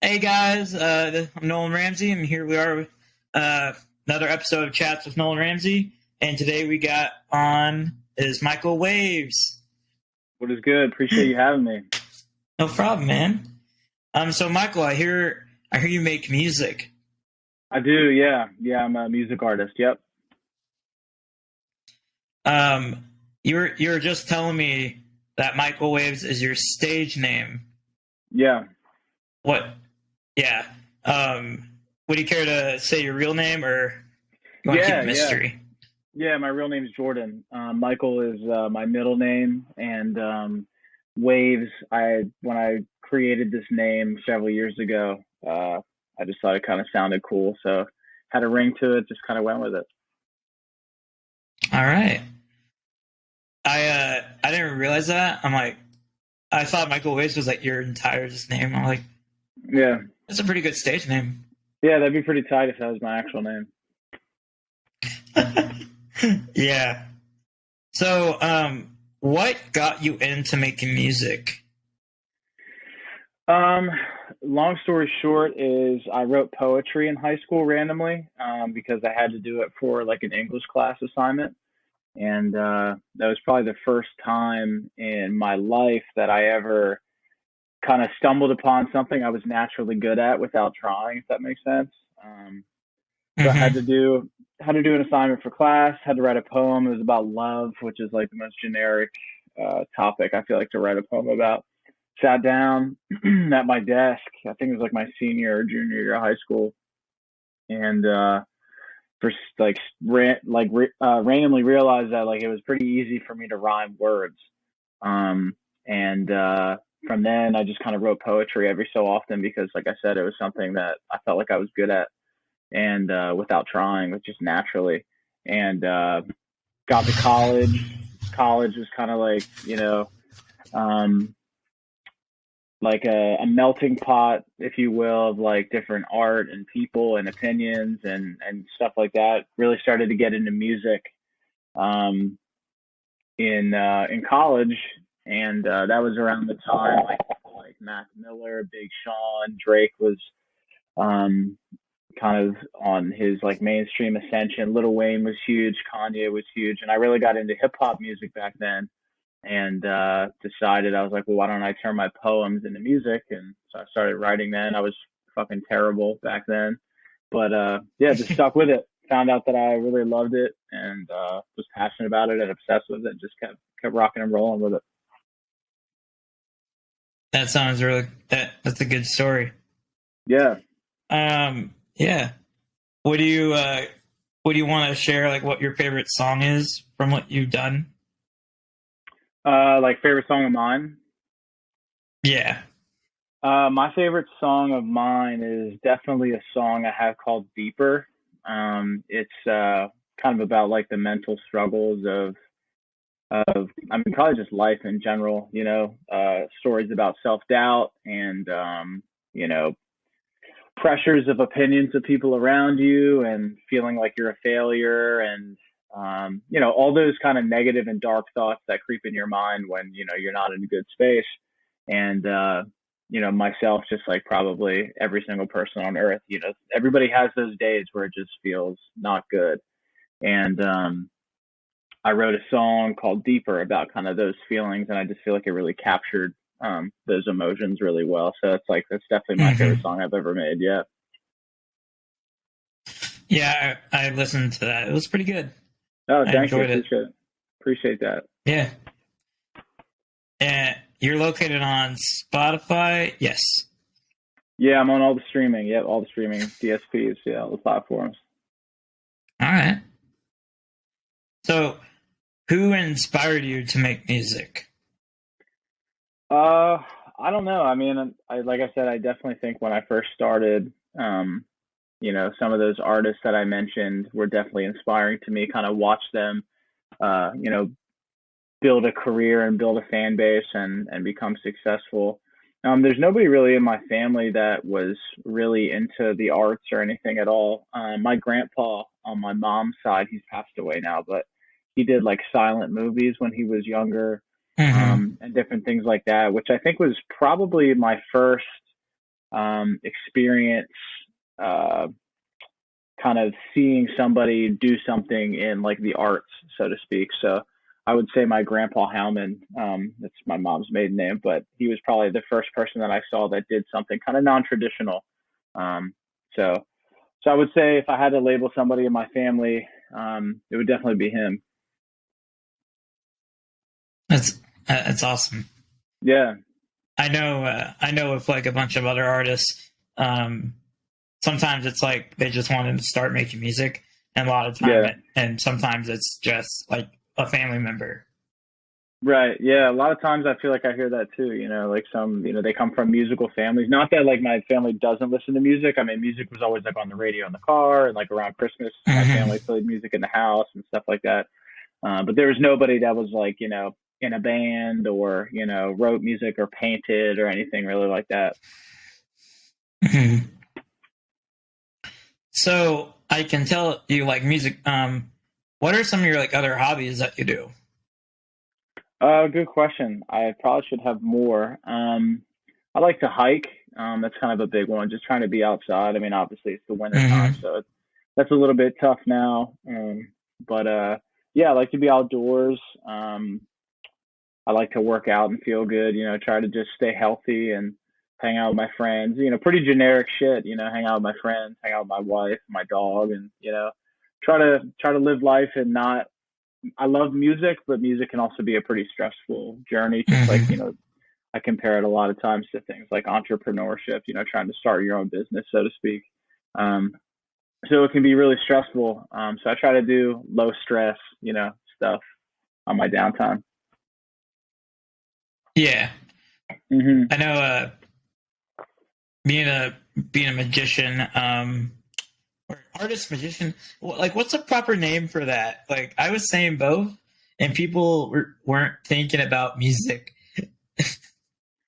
Hey guys, I'm Nolan Ramsey, and here we are with another episode of Chats with Nolan Ramsey. And today we got on is Michael Wavves. What is good? Appreciate you having me. No problem, man. So Michael, I hear you make music. I do, yeah. Yeah, I'm a music artist. Yep. You were just telling me that Michael Wavves is your stage name. Yeah. What? Yeah. Would you care to say your real name, or you want to keep it mystery? Yeah, my real name is Jordan. Michael is my middle name, and Wavves. When I created this name several years ago, I just thought it kind of sounded cool, so had a ring to it. Just kind of went with it. All right. I didn't realize that. I thought Michael Wavves was like your entire just name. I'm like, yeah, that's a pretty good stage name. Yeah, that'd be pretty tight if that was my actual name. Yeah. So, what got you into making music? Long story short is I wrote poetry in high school randomly because I had to do it for like an English class assignment. And that was probably the first time in my life that I ever kind of stumbled upon something I was naturally good at without trying, if that makes sense. So I had to do an assignment for class, had to write a poem. It was about love, which is like the most generic topic I feel like to write a poem about. Sat down at my desk. I think it was like my senior or junior year of high school, and randomly realized that like it was pretty easy for me to rhyme words. And from then I just kind of wrote poetry every so often because, like I said, it was something that I felt like I was good at, and without trying, but just naturally. And got to college. College was kind of like, like a melting pot, if you will, of like different art and people and opinions and stuff like that. Really started to get into music in college, and that was around the time like Mac Miller, Big Sean, Drake was kind of on his like mainstream ascension. Lil Wayne was huge, Kanye was huge, and I really got into hip hop music back then. And decided, I was like, well, why don't I turn my poems into music? And so I started writing then. I was fucking terrible back then, but just stuck with it. Found out that I really loved it and was passionate about it and obsessed with it, and just kept rocking and rolling with it. That sounds that's a good story. Yeah. Yeah. What do you want to share? Like, what your favorite song is from what you've done? Like favorite song of mine? Yeah. My favorite song of mine is definitely a song I have called Deeper. It's kind of about like the mental struggles of probably just life in general, stories about self-doubt and, pressures of opinions of people around you and feeling like you're a failure and, all those kind of negative and dark thoughts that creep in your mind when, you're not in a good space. And, myself, just like probably every single person on earth, everybody has those days where it just feels not good. And I wrote a song called Deeper about kind of those feelings. And I just feel like it really captured those emotions really well. So that's definitely my favorite song I've ever made. Yeah. Yeah, I listened to that. It was pretty good. Oh, thank you. Appreciate that. Yeah. And you're located on Spotify? Yes. Yeah, I'm on all the streaming. Yeah, all the streaming DSPs. Yeah, all the platforms. All right. So, who inspired you to make music? I don't know. I mean, like I said, I definitely think when I first started, some of those artists that I mentioned were definitely inspiring to me. Kind of watch them, build a career and build a fan base and become successful. There's nobody really in my family that was really into the arts or anything at all. My grandpa on my mom's side, he's passed away now, but he did like silent movies when he was younger, and different things like that, which I think was probably my first experience kind of seeing somebody do something in like the arts, so to speak. So I would say my grandpa Howman, that's my mom's maiden name, but he was probably the first person that I saw that did something kind of non-traditional. So I would say if I had to label somebody in my family, it would definitely be him. That's awesome. Yeah. I know with like a bunch of other artists, sometimes it's like they just wanted to start making music, and a lot of time, and sometimes it's just like a family member. Right. Yeah. A lot of times I feel like I hear that too, like some, they come from musical families. Not that like my family doesn't listen to music. I mean, music was always like on the radio in the car, and like around Christmas, my family played music in the house and stuff like that. But there was nobody that was like, in a band or, wrote music or painted or anything really like that. So I can tell you like music. What are some of your like other hobbies that you do? Good question. I probably should have more. I like to hike. That's kind of a big one. Just trying to be outside. I mean, obviously it's the winter time, so that's a little bit tough now. But yeah, I like to be outdoors. I like to work out and feel good. Try to just stay healthy and hang out with my friends. Pretty generic shit. Hang out with my friends, hang out with my wife, my dog, and try to live life and not. I love music, but music can also be a pretty stressful journey. Just like, I compare it a lot of times to things like entrepreneurship, trying to start your own business, so to speak. So it can be really stressful. So I try to do low stress, stuff on my downtime. Yeah. I know, being a magician, or artist magician, like what's a proper name for that? Like I was saying both, and people weren't thinking about music.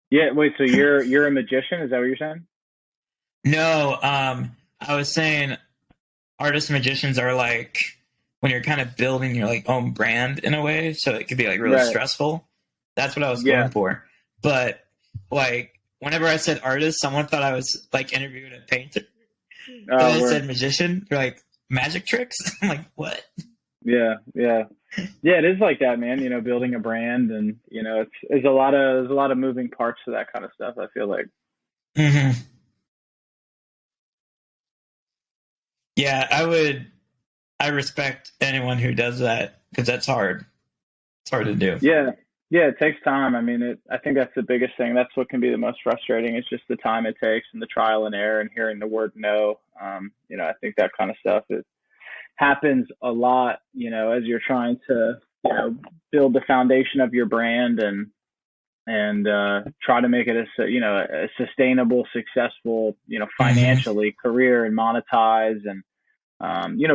Yeah, wait, so you're a magician? Is that what you're saying? No, I was saying artist magicians are like when you're kind of building your like own brand in a way, so it could be like really stressful. That's what I was going for. But like whenever I said artist, someone thought I was like interviewing a painter. But I said magician. You're like magic tricks. I'm like, what? Yeah. It is like that, man. Building a brand, and there's a lot of moving parts to that kind of stuff. I feel like. Yeah, I respect anyone who does that because that's hard. It's hard to do. Yeah, it takes time. I mean, I think that's the biggest thing. That's what can be the most frustrating. It's just the time it takes and the trial and error and hearing the word no. I think that kind of stuff happens a lot. As you're trying to build the foundation of your brand and try to make it a sustainable, successful, financially career and monetize and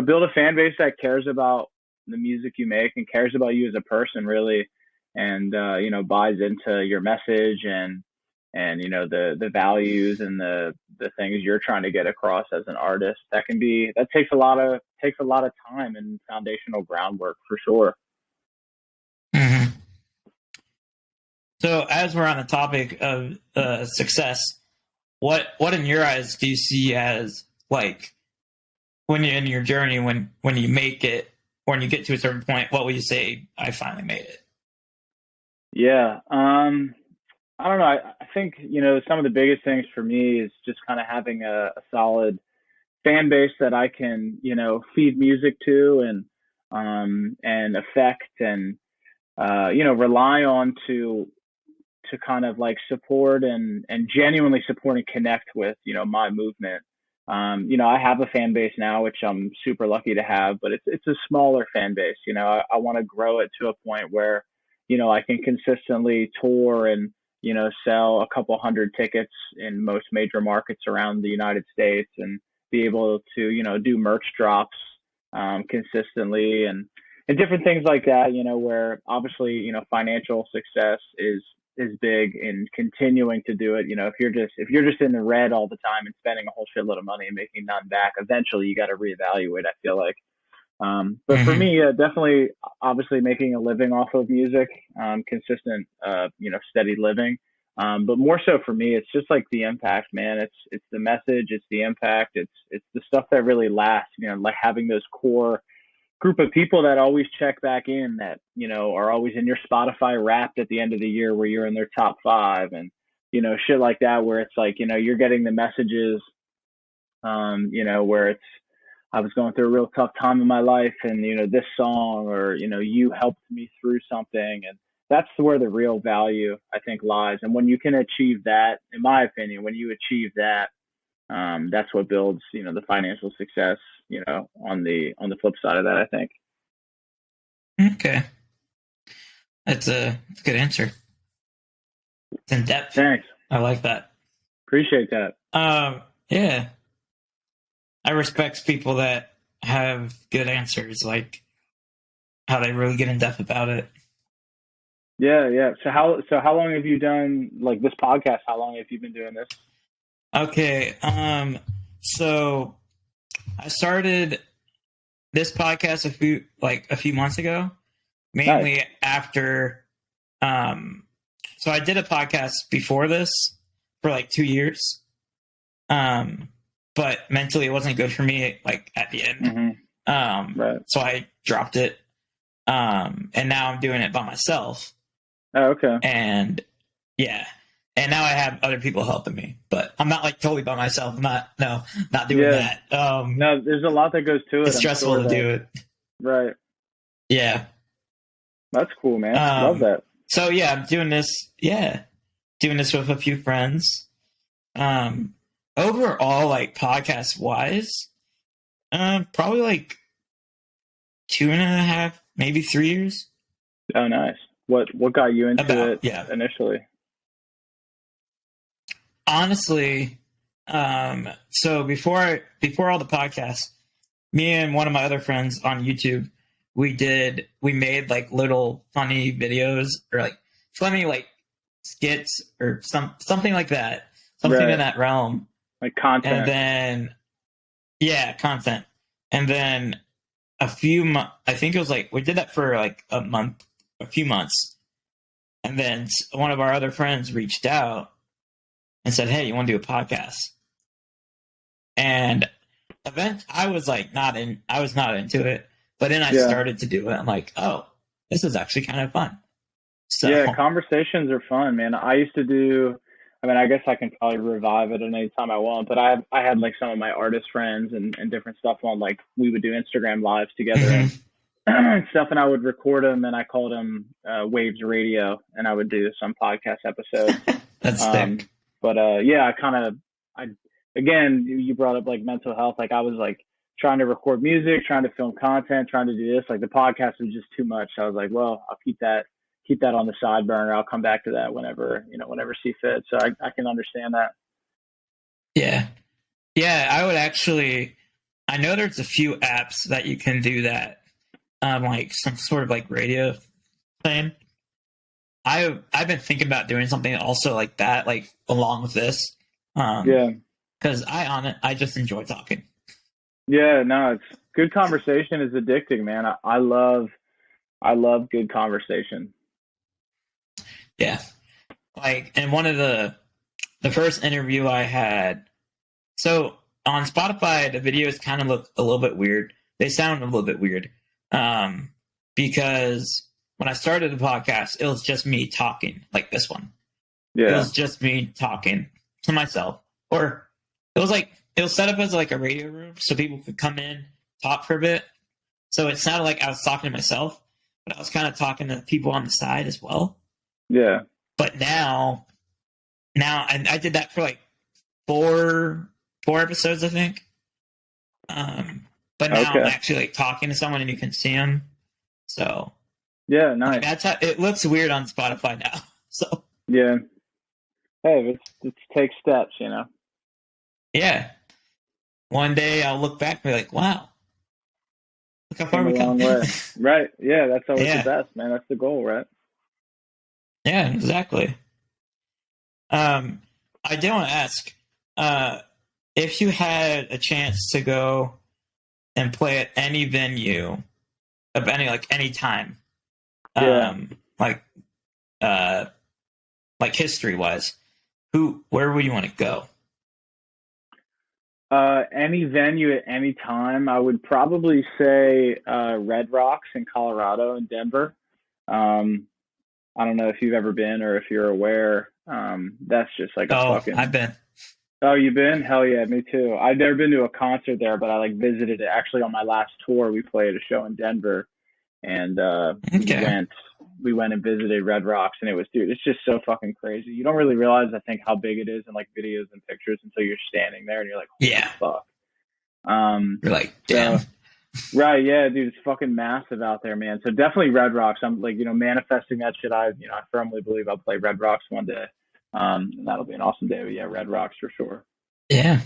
build a fan base that cares about the music you make and cares about you as a person, really, and buys into your message and the values and the things you're trying to get across as an artist. That takes a lot of time and foundational groundwork for sure. So as we're on the topic of success, what in your eyes do you see as like when you're in your journey, when you make it, or when you get to a certain point, what will you say, I finally made it? Yeah. I don't know. I think, some of the biggest things for me is just kind of having a solid fan base that I can, feed music to and affect and, rely on to kind of like support and genuinely support and connect with, my movement. I have a fan base now, which I'm super lucky to have, but it's a smaller fan base. I want to grow it to a point where, I can consistently tour and, sell a couple hundred tickets in most major markets around the United States and be able to, do merch drops consistently and different things like that, where obviously, financial success is big in continuing to do it. If you're just in the red all the time and spending a whole shitload of money and making none back, eventually you got to reevaluate, I feel like. But for me, definitely, obviously making a living off of music, consistent, steady living, But more so for me, it's just like the impact, man. It's the message, it's the impact, it's the stuff that really lasts. Like having those core group of people that always check back in, that are always in your Spotify Wrapped at the end of the year where you're in their top 5, and shit like that, where it's like you're getting the messages, where it's, I was going through a real tough time in my life, and this song, or you helped me through something, and that's where the real value, I think, lies. And when you can achieve that, in my opinion, when you achieve that, that's what builds the financial success, on the flip side of that, I think. Okay, that's a good answer. It's in depth. Thanks. I like that. Appreciate that. Yeah, I respect people that have good answers, like how they really get in depth about it. Yeah. So how long have you done like this podcast? How long have you been doing this? Okay. So I started this podcast a few months ago, mainly Nice. after. So I did a podcast before this for like 2 years. But mentally it wasn't good for me, like at the end. Right. So I dropped it. And now I'm doing it by myself. Oh, okay. And yeah. And now I have other people helping me, but I'm not like totally by myself. I'm not doing that. No, there's a lot that goes to it. It's stressful to do it. Right. Yeah. That's cool, man. Love that. So yeah, I'm doing this. Yeah. Doing this with a few friends. Overall, like podcast wise, probably like 2.5, maybe 3 years. Oh, nice. What got you into it initially? Honestly, so before all the podcasts, me and one of my other friends on YouTube, we made like little funny videos, or like funny like skits, or something like that, something in that realm, like content. And then content, and then I think it was like we did that for like a few months, and then one of our other friends reached out and said, "Hey, you want to do a podcast?" And I was not into it, but then I started to do it. I'm like, oh, this is actually kind of fun. So yeah, conversations are fun, man. I used to do. I mean, I guess I can probably revive it at any time I want, but I had like some of my artist friends and different stuff on, like we would do Instagram lives together and stuff, and I would record them, and I called them Wavves Radio, and I would do some podcast episodes. That's sick. But yeah, again, you brought up like mental health. Like I was like trying to record music, trying to film content, trying to do this. Like the podcast was just too much. So I was like, well, I'll keep that on the side burner. I'll come back to that whenever see fit. So I can understand that. Yeah. I would actually. I know there's a few apps that you can do that, like some sort of like radio thing. I've been thinking about doing something also like that, like along with this. Because I just enjoy talking. Yeah, no, it's good conversation is addicting, man. I love good conversation. Yeah, like, and one of the first interview I had. So on Spotify, the videos kind of look a little bit weird. They sound a little bit weird, because when I started the podcast, it was just me talking, like this one. Yeah. It was just me talking to myself. Or it was set up as like a radio room so people could come in, talk for a bit. So it sounded like I was talking to myself, but I was kind of talking to people on the side as well. Yeah. But now and I did that for like four episodes, I think. But now I'm actually like talking to someone and you can see them. So yeah, nice. Like, that's how it looks weird on Spotify now. So yeah, hey, let's take steps, Yeah, one day I'll look back and be like, "Wow, look how far we come." Right? Yeah, that's always the best, man. That's the goal, right? Yeah, exactly. I did want to ask, if you had a chance to go and play at any venue of any time, like history wise, where would you want to go? Any venue at any time. I would probably say Red Rocks in Colorado and Denver. Um, I don't know if you've ever been or if you're aware. That's just like a Oh, fucking. I've been. Oh, you've been? Hell yeah, me too. I've never been to a concert there, but I like visited it. Actually, on my last tour, we played a show in Denver, and Okay. we went and visited Red Rocks, and it was, dude, it's just so fucking crazy. You don't really realize, I think, how big it is in like videos and pictures until you're standing there and you're like, holy Yeah. fuck. You're like, damn. So right, yeah, dude, it's fucking massive out there, man. So definitely Red Rocks. I'm like, manifesting that shit. I firmly believe I'll play Red Rocks one day. And that'll be an awesome day. But yeah, Red Rocks for sure. Yeah.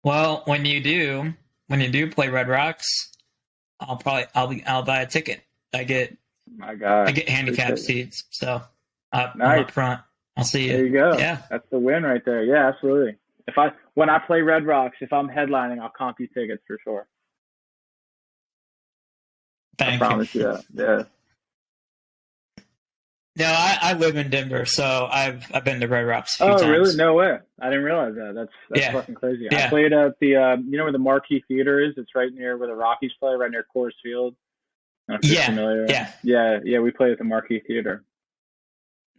Well, when you do play Red Rocks, I'll buy a ticket. I get My God, I get handicapped appreciate it. seats, so I'm Nice. up front. I'll see you. There you go. Yeah. That's the win right there. Yeah, absolutely. When I play Red Rocks, if I'm headlining, I'll comp you tickets for sure. I Thank you. promise you that. Yeah. No, I live in Denver, so I've been to Red Rocks a few Oh, times. really? No way. I didn't realize that. That's Yeah. fucking crazy. Yeah. I played at the where the Marquee Theater is? It's right near where the Rockies play, right near Coors Field. I don't know if you're Yeah. familiar. Yeah. We played at the Marquee Theater.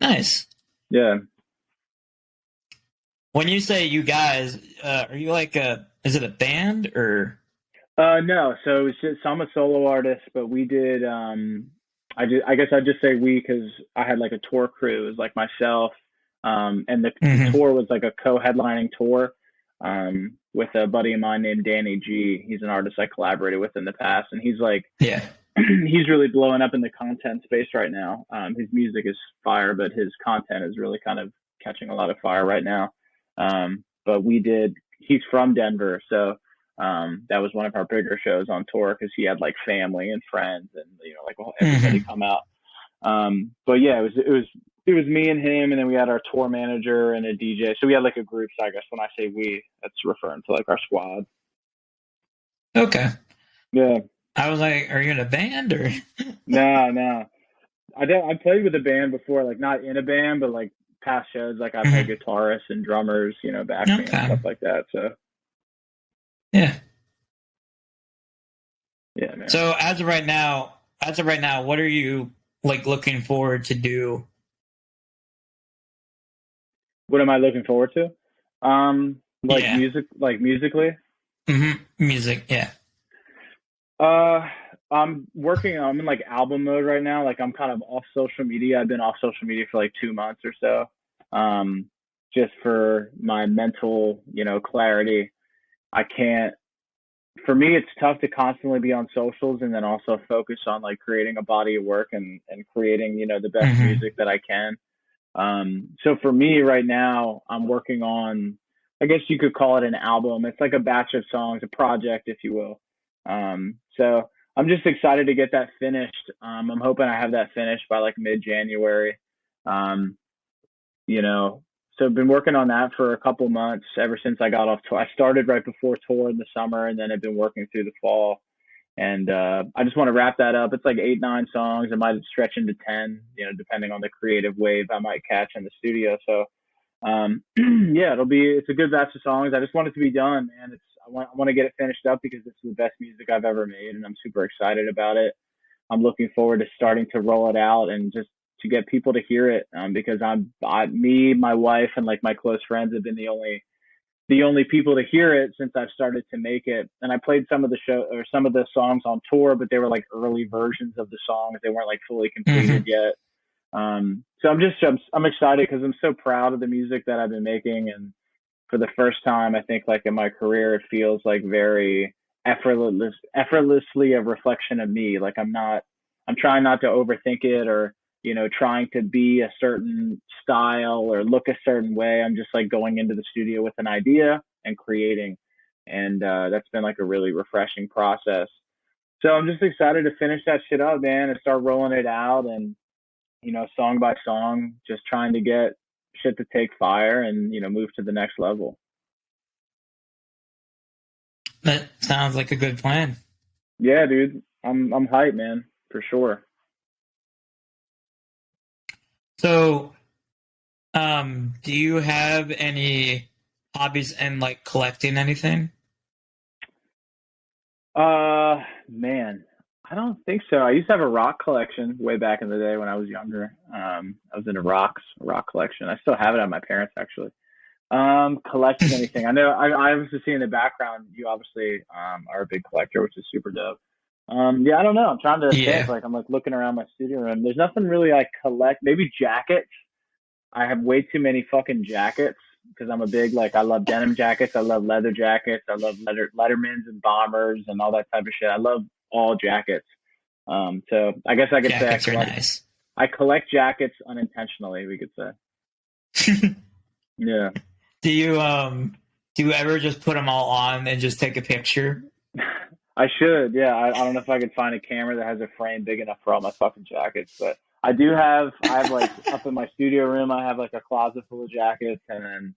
Nice. Yeah. When you say you guys, are you like is it a band or? No. So I'm a solo artist, but we did. I guess I'd just say we, because I had like a tour crew. It was like myself, and the tour was like a co-headlining tour with a buddy of mine named Danny G. He's an artist I collaborated with in the past, and he's like, he's really blowing up in the content space right now. His music is fire, but his content is really kind of catching a lot of fire right now. But he's from Denver, so that was one of our bigger shows on tour because he had like family and friends and like everybody come out. But yeah, it was me and him, and then we had our tour manager and a DJ. So we had like a group. So I guess when I say we, that's referring to like our squad. Okay. Yeah. I was like, are you in a band or? No. I played with a band before, like not in a band, but like past shows. Like I've had guitarists and drummers, backing and stuff like that. So. Yeah. Yeah, man. So as of right now, what are you like looking forward to do? What am I looking forward to? Music, like musically. Music, yeah. I'm in like album mode right now. Like I'm kind of off social media. I've been off social media for like 2 months or so. Just for my mental, clarity. For me, it's tough to constantly be on socials and then also focus on like creating a body of work and creating, the best music that I can. So for me right now, I'm working on, I guess you could call it an album. It's like a batch of songs, a project, if you will. So I'm just excited to get that finished. I'm hoping I have that finished by like mid-January. So I've been working on that for a couple months ever since I got off tour. I started right before tour in the summer, and then I've been working through the fall. And I just want to wrap that up. It's like 8, 9 songs. It might stretch into 10, depending on the creative wave I might catch in the studio. So yeah, it's a good batch of songs. I just want it to be done, man. I want to get it finished up because this is the best music I've ever made, and I'm super excited about it. I'm looking forward to starting to roll it out and just to get people to hear it, because me, my wife, and like my close friends have been the only people to hear it since I've started to make it. And I played some of the songs on tour, but they were like early versions of the songs. They weren't like fully completed yet. So I'm excited because I'm so proud of the music that I've been making. And for the first time, I think like in my career, it feels like very effortlessly a reflection of me. Like I'm trying not to overthink it or, trying to be a certain style or look a certain way. I'm just like going into the studio with an idea and creating. And that's been like a really refreshing process. So I'm just excited to finish that shit up, man, and start rolling it out and, song by song, just trying to get shit to take fire and, move to the next level. That sounds like a good plan. Yeah, dude. I'm hyped, man, for sure. So Do you have any hobbies in like collecting anything? Man, I don't think so. I used to have a rock collection way back in the day when I was younger. I was into a rock collection. I still have it at my parents actually. Collecting anything. I know I obviously see in the background you obviously are a big collector, which is super dope. Yeah, I don't know. I'm trying to think. Yeah. Like I'm like looking around my studio room. There's nothing really I collect. Maybe jackets. I have way too many fucking jackets because I'm a big like I love denim jackets. I love leather jackets. I love Lettermans and bombers and all that type of shit. I love all jackets. So I guess I could say Jackets are nice. I collect jackets unintentionally. We could say. Yeah. Do you ever just put them all on and just take a picture? I should, yeah. I don't know if I could find a camera that has a frame big enough for all my fucking jackets, but I have like up in my studio room, I have like a closet full of jackets, and then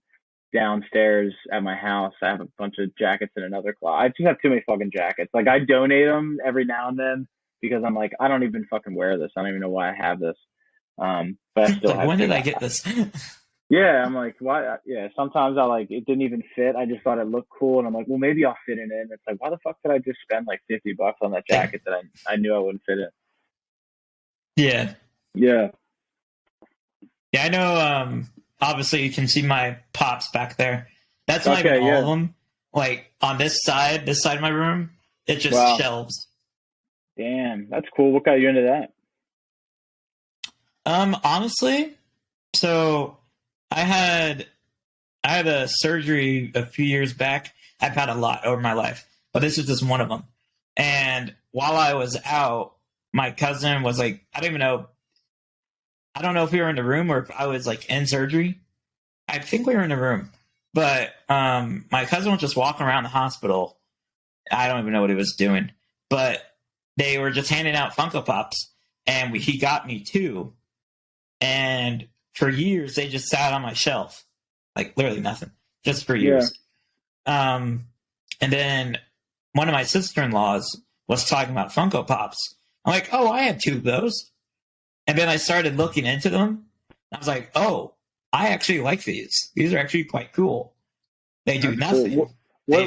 downstairs at my house, I have a bunch of jackets in another closet. I just have too many fucking jackets. Like I donate them every now and then because I'm like, I don't even fucking wear this. I don't even know why I have this. But I still Like, have when too did I much. get this? Yeah, I'm like, why? Yeah, sometimes I like it didn't even fit. I just thought it looked cool, and I'm like, well, maybe I'll fit it in. It's like, why the fuck did I just spend like $50 on that jacket that I knew I wouldn't fit in? Yeah. Yeah. Yeah, I know. Obviously, you can see my pops back there. That's not even Okay. all of Yeah. them. Like on this side of my room, it's just Wow. shelves. Damn, that's cool. What got you into that? Honestly, so I had I had a surgery a few years back. I've had a lot over my life, but this is just one of them. And while I was out, my cousin was like, I don't even know. I don't know if we were in the room or if I was like in surgery. I think we were in the room, but my cousin was just walking around the hospital. I don't even know what he was doing, but they were just handing out Funko Pops, and he got me two. And for years, they just sat on my shelf, like literally nothing, just for Yeah. years. And then one of my sister-in-laws was talking about Funko Pops. I'm like, oh, I have two of those. And then I started looking into them. I was like, oh, I actually like these. These are actually quite cool. They do That's cool. nothing.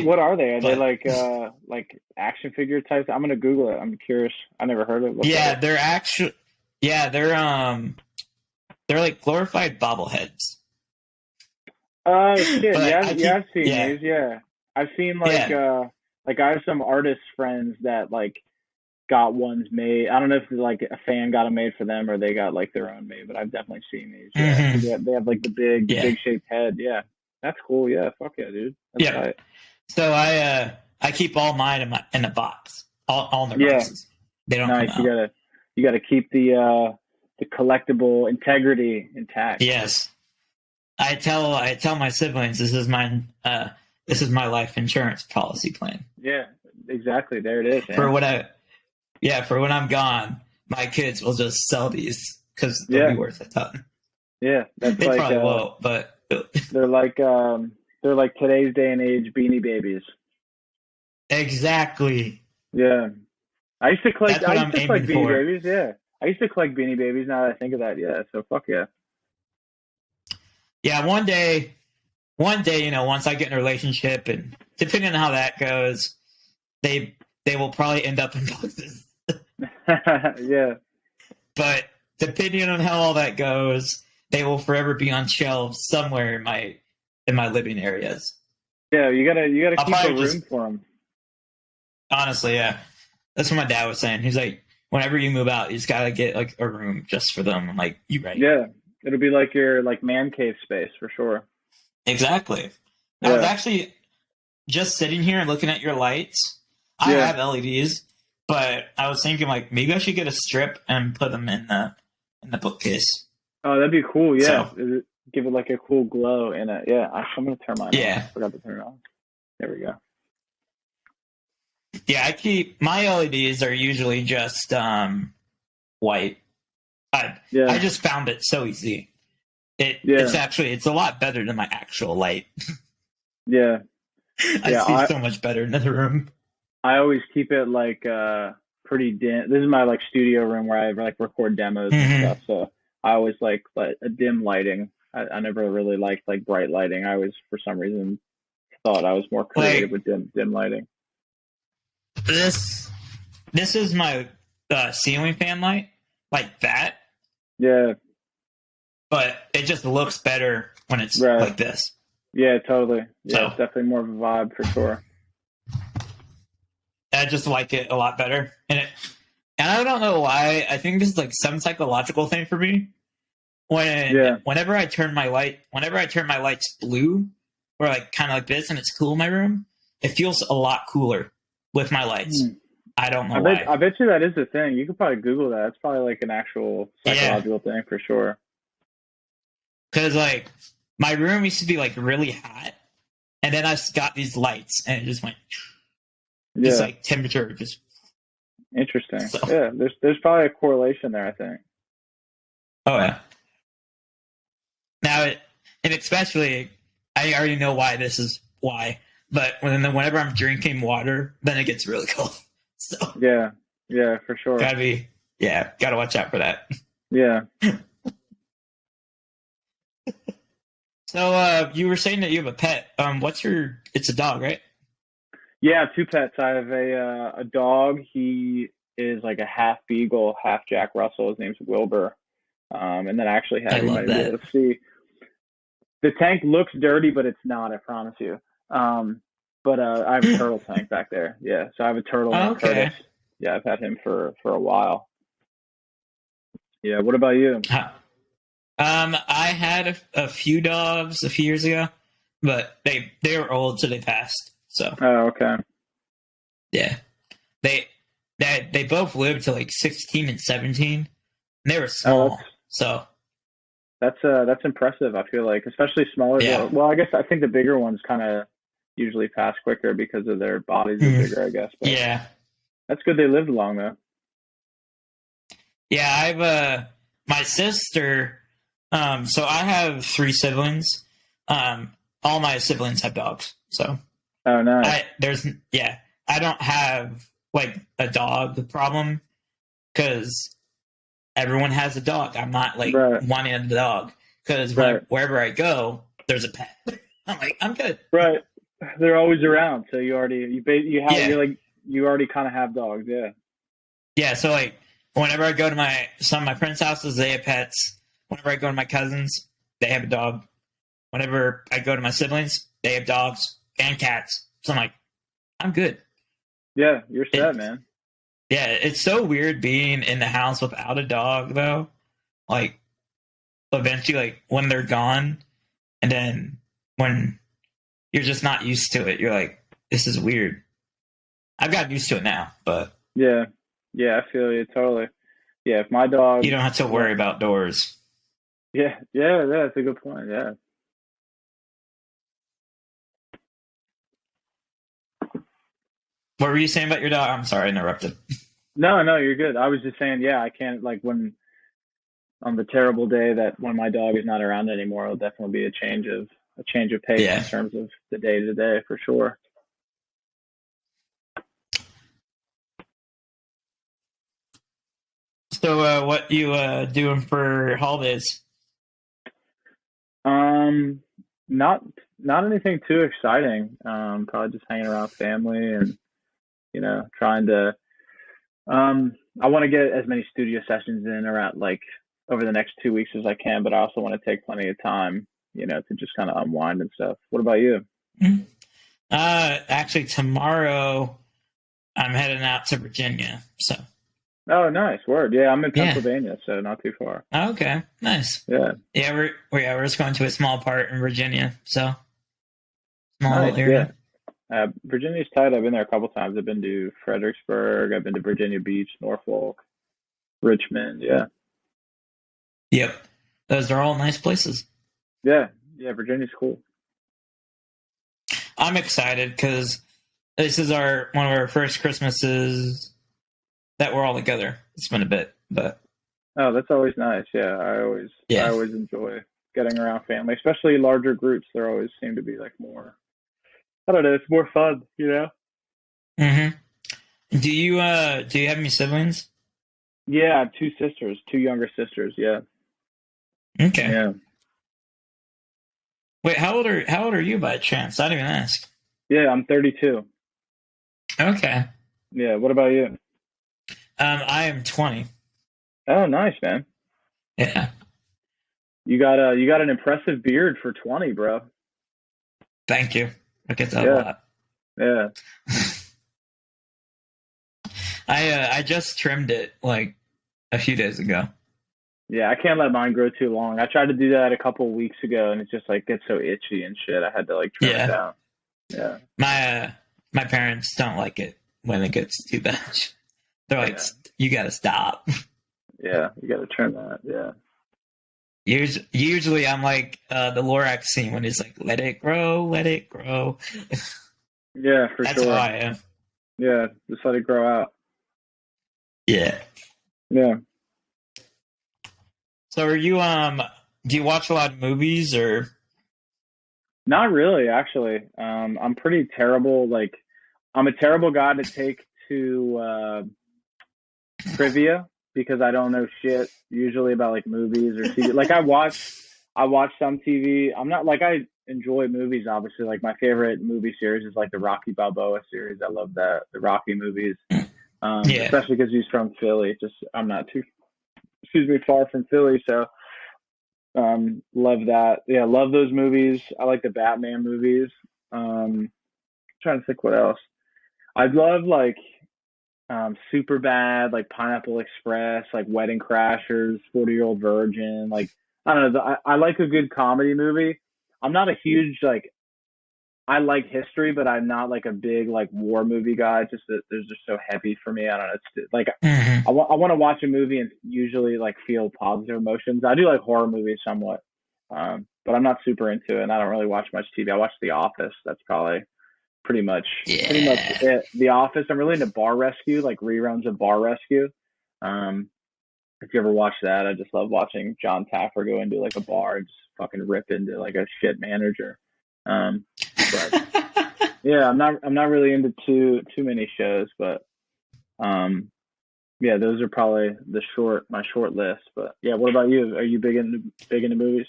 What are they? Are they But like action figure types? I'm gonna Google it. I'm curious. I never heard of it. What's yeah, that? they're actually yeah, they're like glorified bobbleheads. Oh shit! But Yeah, I yeah, keep I've seen yeah, these. Yeah, I've seen yeah. like I have some artist friends that like got ones made. I don't know if like a fan got them made for them or they got like their own made, but I've definitely seen these. Yeah, because Hmm. they have like the Yeah. big shaped head. Yeah, that's cool. Yeah, fuck yeah, dude. That's Yep. tight. So I keep all mine in a box. All in their Yeah, boxes. They don't come nice. out. You gotta keep the collectible integrity intact. Yes. I tell my siblings this is my life insurance policy plan. Yeah, exactly. There it is, For man. what I Yeah, for when I'm gone, my kids will just sell these because they'll be Yeah, worth a ton. yeah. That's They like probably won't, but they're like they're like today's day and age Beanie Babies. exactly. Yeah. That's I what used I'm to collect aiming Beanie for. Babies. Yeah, I used to collect Beanie Babies. Now that I think of that, yeah. So fuck yeah. Yeah, one day, once I get in a relationship, and depending on how that goes, they will probably end up in boxes. Yeah, But depending on how all that goes, they will forever be on shelves somewhere in my living areas. yeah. You gotta I'll keep a probably room just for them. honestly, yeah. That's what my dad was saying. He's like, whenever you move out, you just gotta get like a room just for them. I'm like, you right. Yeah, it'll be like your like man cave space for sure. Exactly. I was Yeah, actually just sitting here and looking at your lights. I yeah. have LEDs, but I was thinking like maybe I should get a strip and put them in the bookcase. Oh, that'd be cool. Yeah, So give it like a cool glow in it. Yeah, I'm gonna turn mine on. yeah, Forgot to turn it on. There we go. yeah. I keep my LEDs are usually just white. I Yeah, just found it so easy. yeah, It's a lot better than my actual light. yeah, I yeah. see so much better in the room. I always keep it like pretty dim. This is my like studio room where I like record demos and Hmm. stuff. So I always like a dim lighting. I never really liked like bright lighting. I always, for some reason, thought I was more creative Like with dim lighting. this is my ceiling fan light, like that, Yeah, but it just looks better when it's right. like this. Yeah, totally. Yeah, So it's definitely more of a vibe for sure. I just like it a lot better, and I don't know why. I think this is like some psychological thing for me. Whenever I turn my lights blue, or like kind of like this, and it's cool in my room, it feels a lot cooler with my lights. I don't know why. I bet you that is the thing. You could probably Google that. It's probably like an actual psychological thing for sure. Because like my room used to be like really hot, and then I got these lights, and it just went. Just like temperature, just interesting. So. Yeah, there's probably a correlation there, I think. Oh yeah. Now, and especially, I already know why this is why, but whenever I'm drinking water, then it gets really cold. So yeah, for sure. Gotta watch out for that. Yeah. So you were saying that you have a pet. It's a dog, right? Yeah, 2 pets. I have a dog. He is like a half beagle, half Jack Russell. His name's Wilbur. And then I actually have you might be able to see. The tank looks dirty, but it's not, I promise you. But I have a turtle tank back there. Yeah, so I have a turtle named Curtis. Yeah, I've had him for a while. Yeah, what about you? I had a few dogs a few years ago, but they were old, so they passed. So. Oh, okay. Yeah, they both lived to like 16 and 17. And they were small, so. That's impressive. I feel like, especially smaller. Yeah. Well, I guess I think the bigger ones kind of usually pass quicker because of their bodies are bigger, I guess. But yeah. That's good. They lived long though. Yeah, I've my sister. So I have 3 siblings. All my siblings have dogs. So. Oh, nice. I don't have like a dog problem because everyone has a dog. I'm not like wanting a dog because wherever I go, there's a pet. I'm like, I'm good. Right. They're always around. So you already kind of have dogs. Yeah. Yeah. So like whenever I go to some of my friends' houses, they have pets. Whenever I go to my cousins, they have a dog. Whenever I go to my siblings, they have dogs and cats. So I'm like, I'm good. Yeah, you're set, man. Yeah, it's so weird being in the house without a dog, though. Like, eventually, like, when they're gone, and then when you're just not used to it, you're like, this is weird. I've gotten used to it now, but... Yeah, I feel you, totally. Yeah, if my dog... You don't have to worry about doors. Yeah, that's a good point, yeah. What were you saying about your dog? I'm sorry, I interrupted. No, you're good. I was just saying, yeah, I can't, like, when on the terrible day that when my dog is not around anymore, it'll definitely be a change of pace in terms of the day to day for sure. So, what you doing for holidays? Not anything too exciting. Probably just hanging around family and trying to. I want to get as many studio sessions in around like over the next 2 weeks as I can, but I also want to take plenty of time, to just kind of unwind and stuff. What about you? Actually, tomorrow I'm heading out to Virginia. So. Oh, nice. Word. Yeah, I'm in Pennsylvania, so not too far. Okay, nice. Yeah. Yeah, we're just going to a small part in Virginia, so small nice, area. Yeah. Virginia's tight. I've been there a couple times. I've been to Fredericksburg. I've been to Virginia Beach, Norfolk, Richmond. Yeah. Yep. Those are all nice places. Yeah. Virginia's cool. I'm excited because this is one of our first Christmases that we're all together. It's been a bit, but oh, that's always nice. Yeah, I always enjoy getting around family, especially larger groups. There always seem to be like more. I don't know. It's more fun, Mm-hmm. Do you have any siblings? Yeah, I have 2 sisters, 2 younger sisters. Yeah. Okay. Yeah. Wait, how old are you by chance? I didn't even ask. Yeah, I'm 32. Okay. Yeah, what about you? I am 20. Oh, nice, man. Yeah. You got an impressive beard for 20, bro. Thank you. I get that a Yeah, lot. yeah, I just trimmed it like a few days ago. yeah. I can't let mine grow too long. I tried to do that a couple weeks ago, and it just like gets so itchy and shit. I had to like trim it Yeah. down. Yeah, My parents don't like it when it gets too bad. They're like, yeah, you gotta stop. yeah. You got to trim that. Yeah, Usually I'm like the Lorax scene when it's like, let it grow, let it grow. yeah, for That's how sure. I am. Yeah, just let it grow out. Yeah. Yeah. So are you do you watch a lot of movies or Not really, actually. I'm pretty terrible. Like, I'm a terrible guy to take to trivia because I don't know shit usually about like movies or TV. Like, I watch some TV. I'm not like I enjoy movies. Obviously, like my favorite movie series is like the Rocky Balboa series. I love that the Rocky movies, yeah. especially because he's from Philly. Just I'm not too, excuse me, far from Philly, so love that. Yeah, love those movies. I like the Batman movies. Trying to think what else. I love like Super Bad, like Pineapple Express, like Wedding Crashers, 40-Year-Old Virgin. Like I don't know. I like a good comedy movie. I'm not a huge like. I like history, but I'm not like a big like war movie guy. Just that there's just so heavy for me. I don't know. It's like Hmm. I want to watch a movie and usually like feel positive emotions. I do like horror movies somewhat, but I'm not super into it. And I don't really watch much TV. I watch The Office. That's probably pretty much Yeah. it. The Office. I'm really into Bar Rescue, like reruns of Bar Rescue. Um, if you ever watch that, I just love watching John Taffer go into like a bar and just fucking rip into like a shit manager. Um, but yeah, I'm not really into too many shows, but um, yeah, those are probably my short list. But yeah, what about you? Are you big into movies?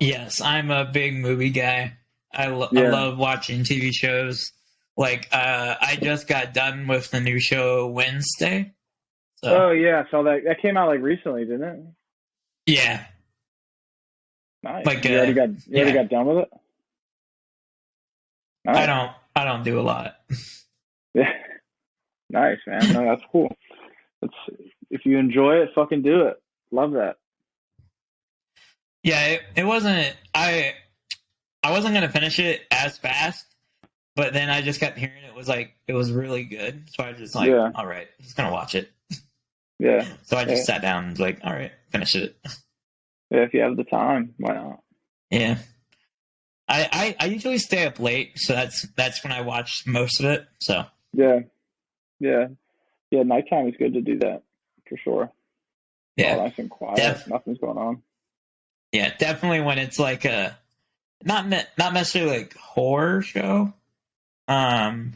Yes, I'm a big movie guy. I Yeah. love watching TV shows. Like I just got done with the new show Wednesday. So Oh yeah, I saw that came out like recently, didn't it? yeah. Nice. Like You already yeah. got done with it? I Nice. don't I don't do a lot. Yeah. Nice, man. No, that's cool. It's if you enjoy it, fucking do it. Love that. Yeah, it wasn't I wasn't gonna finish it as fast, but then I just kept hearing it was really good. So I was just like, Yeah. all right, I'm just gonna watch it. Yeah. So I Yeah. just sat down and was like, all right, finish it. Yeah, if you have the time, why not? Yeah. I usually stay up late, so that's when I watch most of it. So Yeah. Yeah. Yeah, nighttime is good to do that for sure. It's all yeah, nice and quiet. def Nothing's going on. yeah, definitely when it's like a not necessarily like horror show. Um,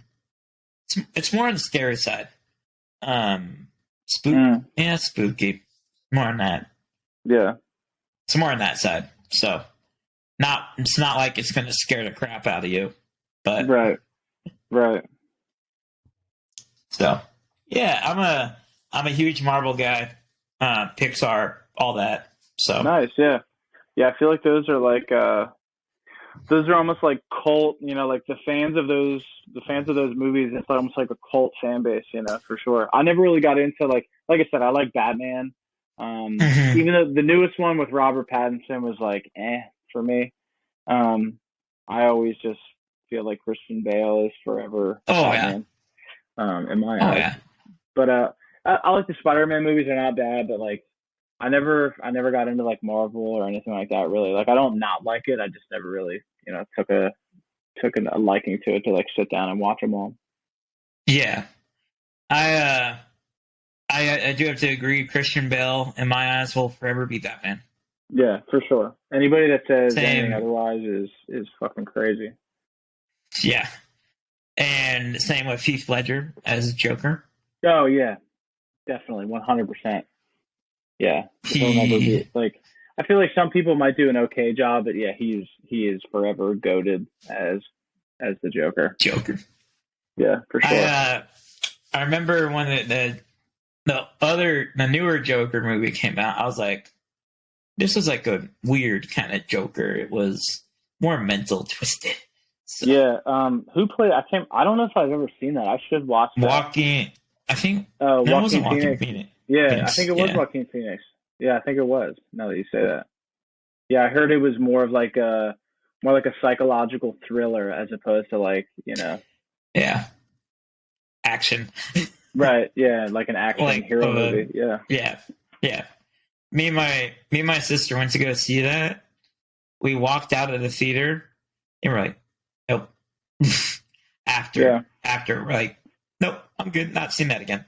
it's more on the scary side. Spook Mm. yeah, spooky. More on that. Yeah. It's more on that side. So it's not like it's gonna scare the crap out of you, but Right. Right. so yeah, I'm a huge Marvel guy, Pixar, all that. So Nice. Yeah. Yeah, I feel like those are almost like cult, like the fans of those movies, it's almost like a cult fan base, for sure. I never really got into like I said, I like Batman. mhm. Even though the newest one with Robert Pattinson was like for me. I always just feel like Christian Bale is forever Oh yeah, Batman, in my oh eyes. yeah, But I like the Spider-Man movies; they're not bad. But like, I never got into like Marvel or anything like that. Really, like I don't not like it. I just never really, took a liking to it to like sit down and watch them all. yeah. I uh I do have to agree. Christian Bale, in my eyes, will forever be Batman. Yeah, for sure. Anybody that says anything Same, otherwise is fucking crazy. yeah, and same with Heath Ledger as Joker. Oh yeah, definitely, 100%. Yeah, he'll never He, be like. I feel like some people might do an okay job, but yeah, he is forever goated as the Joker. Joker. Yeah, for sure. I remember when the newer Joker movie came out. I was like, this was like a weird kind of Joker. It was more mental twisted. So, yeah. Who played? I don't know if I've ever seen that. I should watch that. Joaquin. I think. No, it wasn't Joaquin Phoenix. Yeah, Phoenix, I think it was Joaquin Phoenix. Yeah, I think it was. Now that you say that. Yeah, I heard it was more like a psychological thriller as opposed to like, Yeah. Action. Right. Yeah, like an action hero movie. Yeah. Yeah. Yeah. Me and my sister went to go see that. We walked out of the theater and we're like, nope. after we're like, nope, I'm good. Not seeing that again.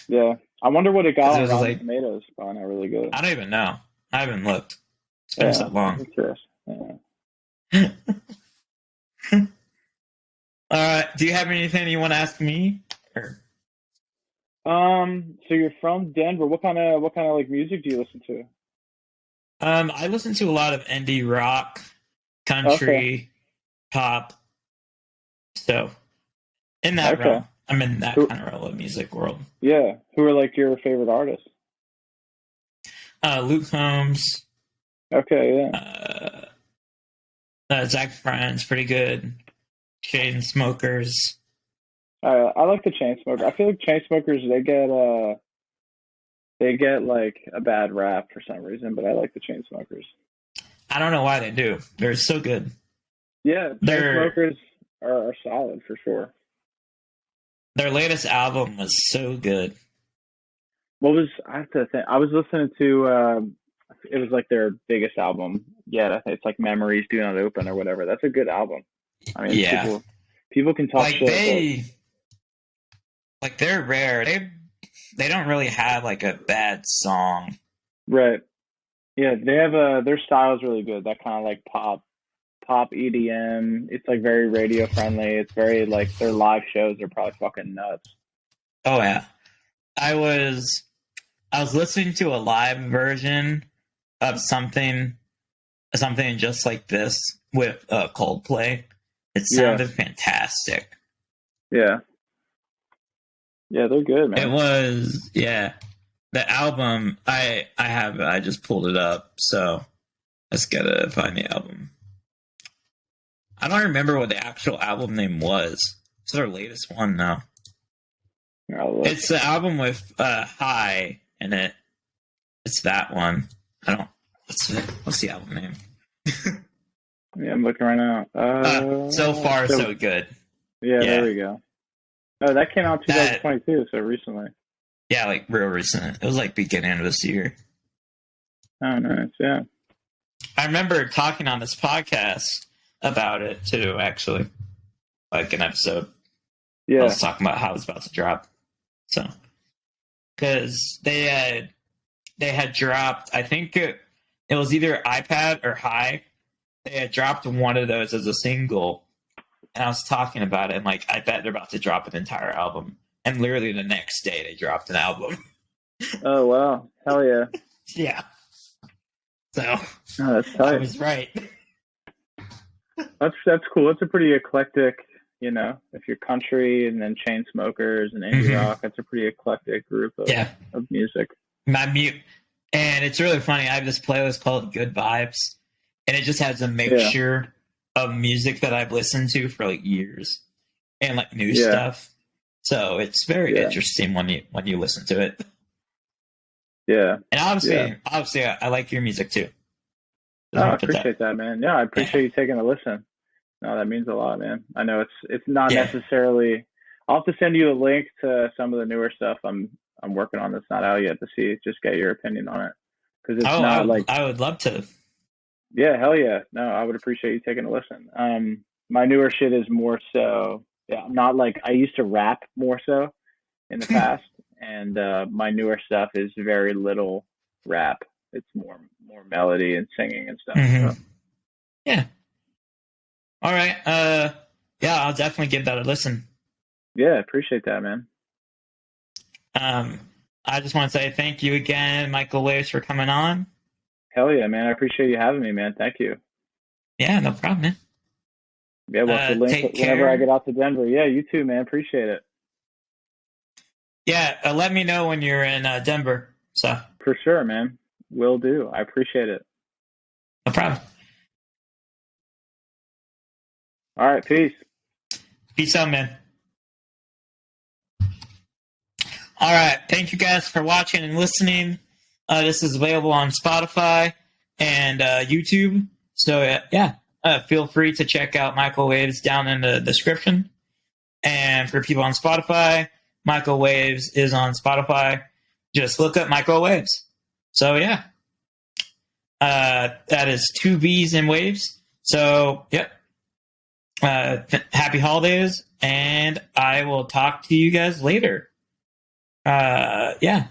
Yeah. I wonder what it got on like, Tomatoes. Probably not really good. I don't even know. I haven't looked. It's been so long. Yeah. Do you have anything you want to ask me? Or? So you're from Denver. What kind of like music do you listen to? I listen to a lot of indie rock, country, pop. So in that realm, I'm in that kind of realm of music world. Yeah. Who are like your favorite artists? Luke Combs. Okay, yeah. Zach Bryan's pretty good. Chainsmokers. I like the Chainsmokers. I feel like Chainsmokers they get like a bad rap for some reason, but I like the Chainsmokers. I don't know why they do. They're so good. Yeah, Chainsmokers are solid for sure. Their latest album was so good. I have to think. I was listening to it was like their biggest album yet. I think it's like Memories Do Not Open or whatever. That's a good album. I mean, yeah. people can talk shit. They're rare. They don't really have like a bad song. Right. Yeah, they have their style is really good. That kind of like pop EDM. It's like very radio friendly. It's very like their live shows are probably fucking nuts. Oh yeah. I was listening to a live version of something just like this with Coldplay. It sounded fantastic. Yeah. Yeah, they're good, man. It was, yeah. The album, I have it. I just pulled it up, so let's gotta find the album. I don't remember what the actual album name was. It's their latest one, though. It's the album with High in it. It's that one. What's the album name? Yeah, I'm looking right now. So Far, So Good. Yeah, there we go. Oh, that came out 2022, so recently. Yeah, like real recent. It was like beginning of this year. Oh, nice, yeah. I remember talking on this podcast about it too, actually. Like an episode. Yeah. I was talking about how it was about to drop. So, because they had dropped, I think it was either iPad or High. They had dropped one of those as a single. And I was talking about it, and like, I bet they're about to drop an entire album. And literally the next day, they dropped an album. Oh, wow. Hell yeah. Yeah. So, that's tight. I was right. That's cool. That's a pretty eclectic, if you're country and then Chainsmokers and indie rock, that's a pretty eclectic group of music. And it's really funny. I have this playlist called Good Vibes, and it just has a mixture of music that I've listened to for like years and like new stuff. So it's very interesting when you listen to it. Yeah. And obviously I like your music too. I appreciate that, man. Yeah, I appreciate you taking a listen. No, that means a lot, man. I know it's not necessarily. I'll have to send you a link to some of the newer stuff I'm working on that's not out yet to see. Just get your opinion on it, because it's I would love to. Yeah, hell yeah. No, I would appreciate you taking a listen. My newer shit is more so. Yeah, not like I used to rap more so in the past, and my newer stuff is very little rap. It's more melody and singing and stuff. Mm-hmm. So. Yeah. All right. I'll definitely give that a listen. Yeah, appreciate that, man. I just want to say thank you again, Michael Wavves, for coming on. Hell yeah, man. I appreciate you having me, man. Thank you. Yeah, no problem, man. Yeah, what's the link Take whenever I care. get out to Denver? Yeah, you too, man. Appreciate it. Yeah, let me know when you're in Denver. So, For sure, man. Will do. I appreciate it. no problem. All right, peace. Peace out, man. All right. Thank you guys for watching and listening. This is available on Spotify and YouTube. So, yeah, feel free to check out Michael Wavves down in the description. And for people on Spotify, Michael Wavves is on Spotify. Just look up Michael Wavves. So, yeah. That is 2 V's in Waves. So, yep. Happy holidays, and I will talk to you guys later. Yeah.